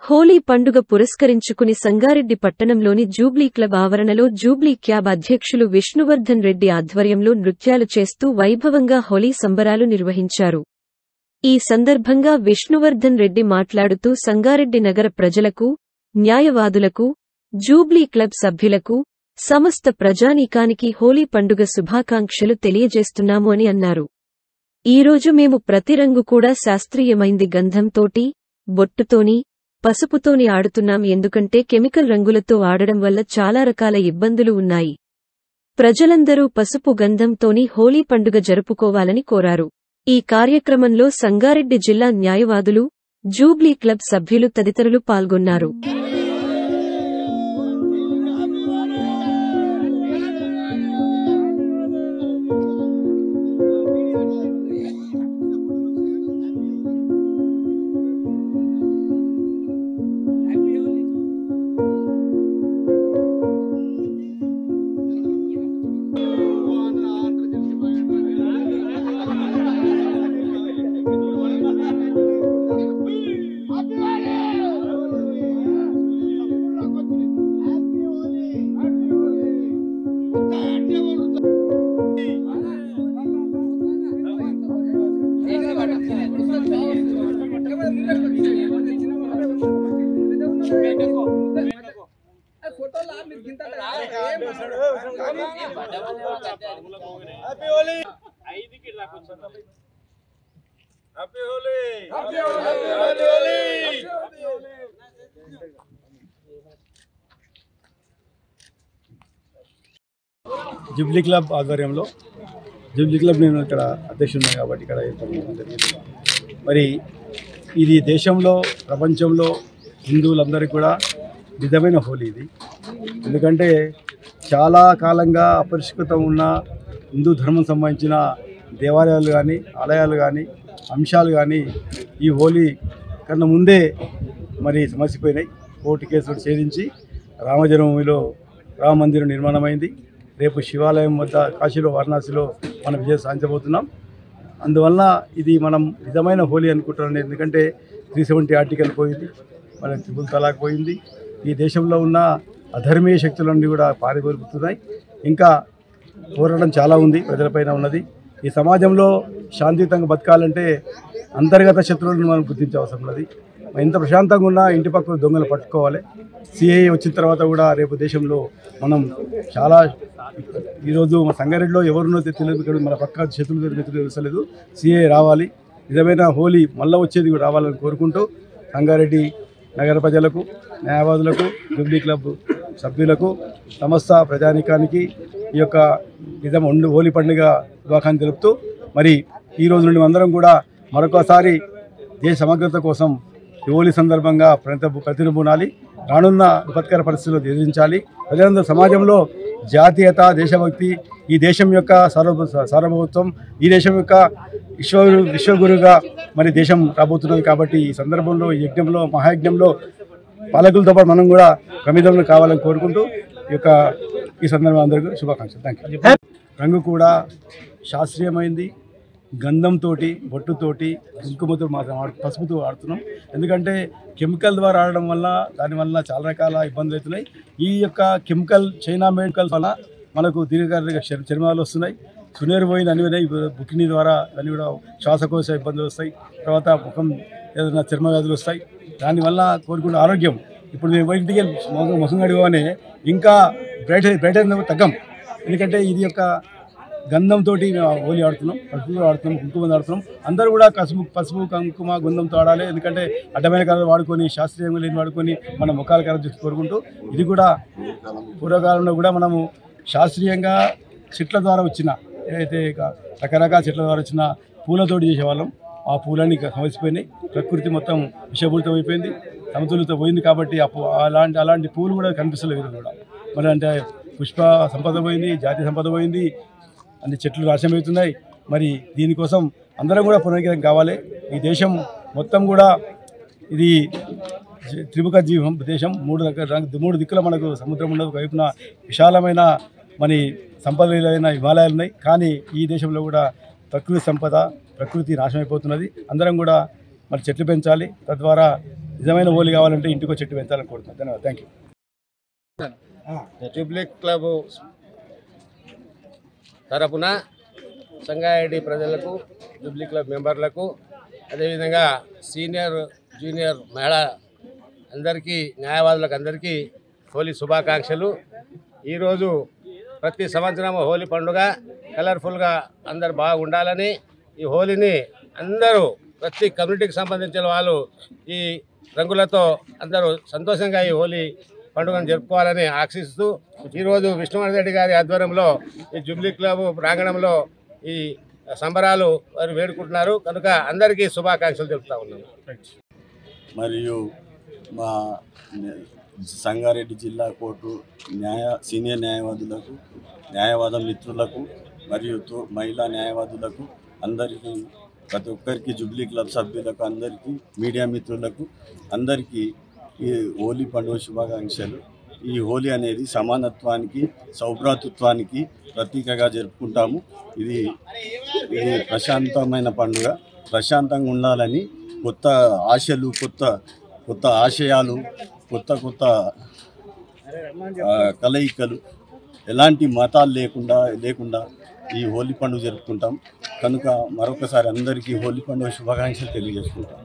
హోలీ పండుగ పురస్కరించుకుని సంగారెడ్డి పట్టణంలోని జూబ్లీ క్లబ్ ఆవరణలో జూబ్లీ క్యాబ్ అధ్యక్షులు విష్ణువర్ధన్ రెడ్డి ఆధ్వర్యంలో నృత్యాలు చేస్తూ వైభవంగా హోలీ సంబరాలు నిర్వహించారు. ఈ సందర్భంగా విష్ణువర్ధన్ రెడ్డి మాట్లాడుతూ సంగారెడ్డి నగర ప్రజలకు, న్యాయవాదులకు, జూబ్లీ క్లబ్ సభ్యులకు, సమస్త ప్రజానీకానికి హోలీ పండుగ శుభాకాంక్షలు తెలియజేస్తున్నాము అని అన్నారు. ఈరోజు మేము ప్రతి రంగు కూడా శాస్త్రీయమైంది గంధంతోటి, బొట్టుతోని, పసుపుతోని ఆడుతున్నాం. ఎందుకంటే కెమికల్ రంగులతో ఆడడం వల్ల చాలా రకాల ఇబ్బందులు ఉన్నాయి. ప్రజలందరూ పసుపు గంధంతోని హోలీ పండుగ జరుపుకోవాలని కోరారు. ఈ కార్యక్రమంలో సంగారెడ్డి జిల్లా న్యాయవాదులు, జూబ్లీ క్లబ్ సభ్యులు తదితరులు పాల్గొన్నారు. జూబ్లీ క్లబ్ ఆధ్వర్యంలో, జూబ్లీ క్లబ్ నేను ఇక్కడ అధ్యక్షుడిని కాబట్టి ఇక్కడ మరి ఇది దేశంలో, ప్రపంచంలో హిందువులందరికీ కూడా నిజమైన హోలీ ఇది. ఎందుకంటే చాలా కాలంగా అపరిష్కృతం ఉన్న హిందూ ధర్మం సంబంధించిన దేవాలయాలు కానీ, ఆలయాలు కానీ, అంశాలు కానీ ఈ హోలీ కన్నా ముందే మరి సమసిపోయినాయి. కోర్టు కేసులు ఛేదించి రామజన్మభూమిలో రామ మందిరం నిర్మాణమైంది. రేపు శివాలయం వద్ద కాశీలో, వారణాసిలో మనం విజయం సాధించబోతున్నాం. అందువల్ల ఇది మనం నిజమైన హోలీ అనుకుంటున్నాం. ఎందుకంటే 370 ఆర్టికల్ పోయింది, మన త్రిపుల్ తలాక్ పోయింది. ఈ దేశంలో ఉన్న అధర్మీయ శక్తులన్నీ కూడా పారిపోతున్నాయి. ఇంకా పోరాటం చాలా ఉంది, ప్రజలపైన ఉన్నది. ఈ సమాజంలో శాంతియుతంగా బతకాలంటే అంతర్గత శత్రువులను మనం గుర్తించే అవసరం ఉన్నది. ఎంత ప్రశాంతంగా ఉన్నా ఇంటి పక్కన దొంగలు పట్టుకోవాలి. సిఐఏ వచ్చిన తర్వాత కూడా రేపు దేశంలో మనం చాలా, ఈరోజు మన సంగారెడ్డిలో ఎవరున్నో తెలియదు, మన పక్క శత్రువులు మిత్రులు తెలుసలేదు. సిఐఏ రావాలి, నిజమైన హోలీ మళ్ళీ వచ్చేది కూడా రావాలని కోరుకుంటూ సంగారెడ్డి నగర ప్రజలకు, న్యాయవాదులకు, జూబ్లీ క్లబ్ సభ్యులకు, సమస్త ప్రజానీకానికి ఈ యొక్క హోలీ పండుగ శుభాకాంక్షలు తెలుపుతూ, మరి ఈరోజు నుండి అందరం కూడా మరొకసారి దేశ సమగ్రత కోసం ఈ హోలీ సందర్భంగా ప్రతిబూనాలి. రానున్న విపత్కర పరిస్థితుల్లో ఎదిరించాలి. ప్రజలందరూ సమాజంలో జాతీయత, దేశభక్తి, ఈ దేశం యొక్క సార్వభౌమత్వం, ఈ దేశం యొక్క విశ్వగురుగా మరి దేశం రాబోతున్నది. కాబట్టి ఈ సందర్భంలో, ఈ యజ్ఞంలో, మహాయజ్ఞంలో పాలకులతో పాటు మనం కూడా ప్రమిదంలో కావాలని కోరుకుంటూ ఈ సందర్భంలో అందరికీ శుభాకాంక్షలు. Thank you. రంగు కూడా శాస్త్రీయమైంది. గంధంతో, బొట్టుతోటి, కుంకుమతో మాత్రం పసుపుతో ఆడుతున్నాం. ఎందుకంటే కెమికల్ ద్వారా ఆడడం వల్ల, దానివల్ల చాలా రకాల ఇబ్బందులు అవుతున్నాయి. ఈ యొక్క కెమికల్, చైనా మెడికల్ వల్ల మనకు దీర్ఘకాలిక చర్మాలు వస్తున్నాయి. సునేరు పోయింది అన్నీ బుకినీ ద్వారా అన్నీ కూడా శ్వాసకోశ ఇబ్బందులు వస్తాయి. తర్వాత ముఖం ఏదైనా చర్మ వ్యాధులు వస్తాయి. దానివల్ల కోరుకున్న ఆరోగ్యం, ఇప్పుడు మేము ఇంటికి ముఖం కడుగుగానే ఇంకా బ్రైట్ తగ్గం. ఎందుకంటే ఇది యొక్క గంధంతో హోలీ ఆడుతున్నాం, పసుపు ఆడుతున్నాం, కుంకుమ ఆడుతున్నాం. అందరూ కూడా పసుపు, కుంకుమ, గంధంతో ఆడాలి. ఎందుకంటే అడ్డమైన కలర్ వాడుకొని, శాస్త్రీయంగా లేని వాడుకొని మన ముఖాల కలర్ చూసి కోరుకుంటూ, ఇది కూడా పూర్వకాలంలో కూడా మనము శాస్త్రీయంగా చెట్ల ద్వారా వచ్చిన, ఏదైతే రకరకాల చెట్ల ద్వారా వచ్చిన పూలతోటి చేసేవాళ్ళం. ఆ పూలన్నీ సమసిపోయినాయి. ప్రకృతి మొత్తం విషపూరితం అయిపోయింది, సమతుల్యత పోయింది. కాబట్టి అలాంటి పూలు కూడా కనిపిస్తలేవు కూడా. మరి అంటే పుష్ప సంపద పోయింది, జాతీయ సంపద పోయింది, అన్ని చెట్లు నాశనమవుతున్నాయి. మరి దీనికోసం అందరం కూడా పునరుద్ధరణ కావాలి. ఈ దేశం మొత్తం కూడా ఇది త్రిముఖ జీవం దేశం. మూడు దిక్కుల మనకు సముద్రం ఉన్నది. వైపున విశాలమైన మరి సంపదలైన హిమాలయాలు ఉన్నాయి. కానీ ఈ దేశంలో కూడా ప్రకృతి సంపద, ప్రకృతి నాశనమైపోతున్నది. అందరం కూడా మరి చెట్లు పెంచాలి. తద్వారా నిజమైన హోలీ కావాలంటే ఇంటికి చెట్టు పెంచాలని కోరుతున్నాను. ధన్యవాదాలు. Thank you. జూబ్లీ క్లబ్ తరపున సంగారెడ్డి ప్రజలకు, జూబ్లీ క్లబ్ మెంబర్లకు, అదేవిధంగా సీనియర్ జూనియర్ మహిళా అందరికీ, న్యాయవాదులకు అందరికీ హోలీ శుభాకాంక్షలు. ఈరోజు ప్రతి సంవత్సరం హోలీ పండుగ కలర్ఫుల్గా అందరు బాగుండాలని, ఈ హోలీని అందరూ ప్రతి కమ్యూనిటీకి సంబంధించిన వాళ్ళు ఈ రంగులతో అందరూ సంతోషంగా ఈ హోలీ పండుగను జరుపుకోవాలని ఆశిస్తూ ఈరోజు విష్ణువర్ధన్ రెడ్డి గారి ఆధ్వర్యంలో ఈ జూబ్లీ క్లబ్ ప్రాంగణంలో ఈ సంబరాలు వారు వేడుకుంటున్నారు కనుక అందరికీ శుభాకాంక్షలు తెలుపుతా ఉన్నాను. మరియు మా సంగారెడ్డి జిల్లా కోర్టు సీనియర్ న్యాయవాదులకు, న్యాయవాద మిత్రులకు మరియు మహిళా న్యాయవాదులకు అందరికీ, ప్రతి ఒక్కరికి, జూబ్లీ క్లబ్ సభ్యులకు అందరికీ, మీడియా మిత్రులకు అందరికీ ఈ హోలీ పండుగ శుభాకాంక్షలు. ఈ హోలీ అనేది సమానత్వానికి, సౌభ్రాతృత్వానికి ప్రతీకగా జరుపుకుంటాము. ఇది ప్రశాంతమైన పండుగ. ప్రశాంతంగా ఉండాలని కొత్త ఆశలు, కొత్త ఆశయాలు, కొత్త కలయికలు, ఎలాంటి మతాలు లేకుండా ఈ హోలీ పండుగ జరుపుకుంటాం కనుక మరొకసారి అందరికీ హోలీ పండుగ శుభాకాంక్షలు తెలియజేసుకుంటాం.